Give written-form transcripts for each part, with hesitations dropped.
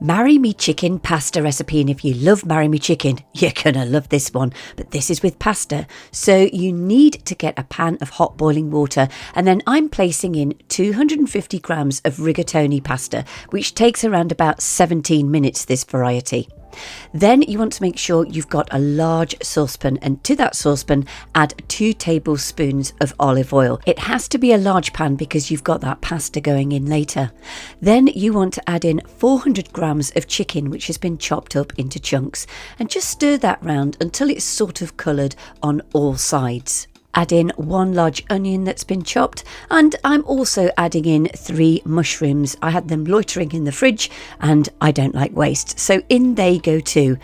Marry Me Chicken pasta recipe, and if you love Marry Me Chicken, you're gonna love this one, but this is with pasta. So you need to get a pan of hot boiling water, and then I'm placing in 250 grams of rigatoni pasta, which takes around about 17 minutes, this variety. Then you want to make sure you've got a large saucepan, and to that saucepan add 2 tablespoons of olive oil. It has to be a large pan because you've got that pasta going in later. Then you want to add in 400 grams of chicken which has been chopped up into chunks, and just stir that round until it's sort of coloured on all sides. Add in 1 large onion that's been chopped, and I'm also adding in 3 mushrooms. I had them loitering in the fridge and I don't like waste, so in they go too.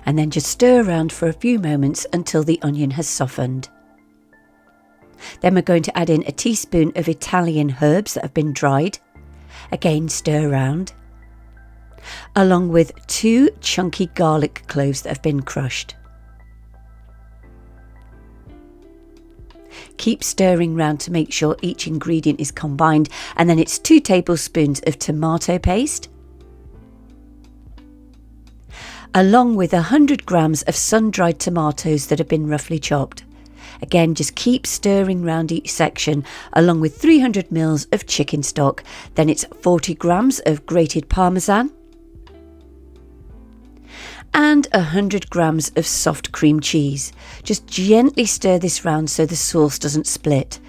And then just stir around for a few moments until the onion has softened. Then we're going to add in a teaspoon of Italian herbs that have been dried. Again, stir around, along with 2 chunky garlic cloves that have been crushed. Keep stirring round to make sure each ingredient is combined, and then it's 2 tablespoons of tomato paste, along with 100 grams of sun-dried tomatoes that have been roughly chopped. Again, just keep stirring round each section, along with 300 ml of chicken stock. Then it's 40 grams of grated parmesan and 100 grams of soft cream cheese. Just gently stir this round so the sauce doesn't split.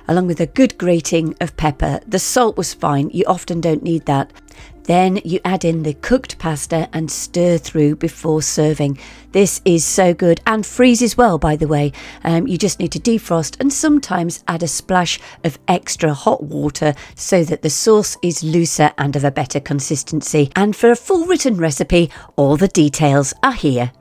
Along with a good grating of pepper. The salt was fine, you often don't need that. Then you add in the cooked pasta and stir through before serving. This is so good, and freezes well, by the way. You just need to defrost and sometimes add a splash of extra hot water so that the sauce is looser and of a better consistency. And for a full written recipe, all the details are here.